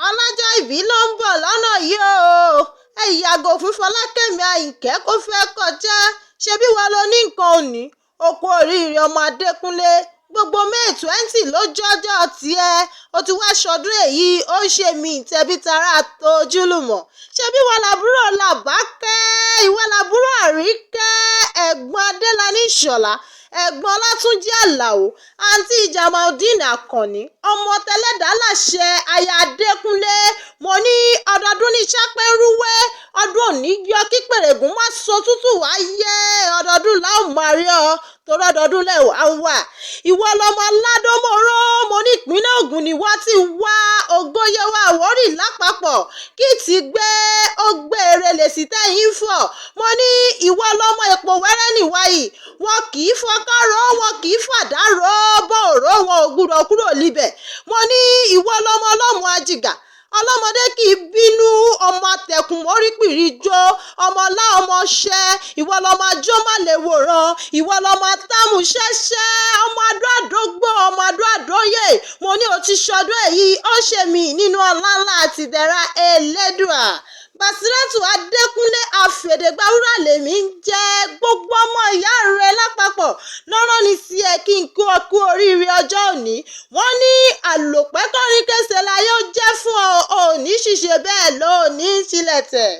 ọlọ́jọ́ ìbí ló ń bọ̀ lọ́nà yìí o. ẹ yàgò fún Fọlákẹ́mi Àyìnkẹ́ kó fẹ́ kọjá, ṣebí wọn ló ní nǹkan òní. ó kú oríire ọmọ Adékúnlé, gbogbo May 20 ló jọjọ́ tiẹ̀. ó ti wá ṣọdún èyí, ó ń ṣe mí tẹbí tará tojúlùmọ̀. ṣebí wọn làbúrò Làbákẹ́, ìwọ làbúrò Àríkẹ́, ẹ̀gbọ́n Adélàní Ìṣọ̀lá, ẹ̀gbọ́n Ọlátúnjí Àlàó, àǹtí Jamaldeen Àkànní, ọmọ Tẹlẹ́dàálàṣẹ aya Adékúnlé. mo ní ọdọọdún ní sápẹ́ rúwé, ọdún òní yọ kí pèrègùn má so tútù wáyé, ọdọọdún la ó máa rí ọ torí ọdọọdún lẹ́wà wà. ìwọ lọmọ Ládòmóró, mo ní ìpínlẹ̀ Ògùn ni wọ́n ti wá Ògóyèwà Àwórì lápapọ̀, kí ti gbé ó gbé erelè sí tẹ́yìn fọ̀. mo ní ìwọ lọmọ Èpò Wẹ́rẹ́ nìwáyì, wọn kì í fọkọ́ ró, wọn kì í fàdá ró, bọ́ òró wọn ò gbúdọ̀ kúrò níbẹ̀. mo ní ìwọ lọmọ Ọlọ́mọ Àjìgà, ọlọ́mọdé kì í bínú, ọmọ àtẹ̀kùn mórí pìrí jó, ọmọ ọlá ọmọ ṣẹ́, ìwọ lọmọ ajó má lè wòran, ìwọ lọmọ táàmù ṣẹ́ṣẹ́, ọmọ adó àdógbò, ọmọ adó àdóyè. mo ní o ti ṣọdún èyí, ó ṣe mí nínú ọlá ńlá àti ìdẹ̀ra Elédùà. Bàsírátù Adékúnlé Àfèdègbàwúrà lèmi ń jẹ́. gbogbo ọmọ ìyá rẹ lápapọ̀ lọ́rọ̀ ní sí ẹ kí n kú oríire ọjọ́ òní. wọ́n ní àlòpẹ́ kọrin kése láyé ó jẹ́ fún ọ, ò ní ṣìṣe bẹ́ẹ̀ ló ní sílẹ̀ tẹ̀.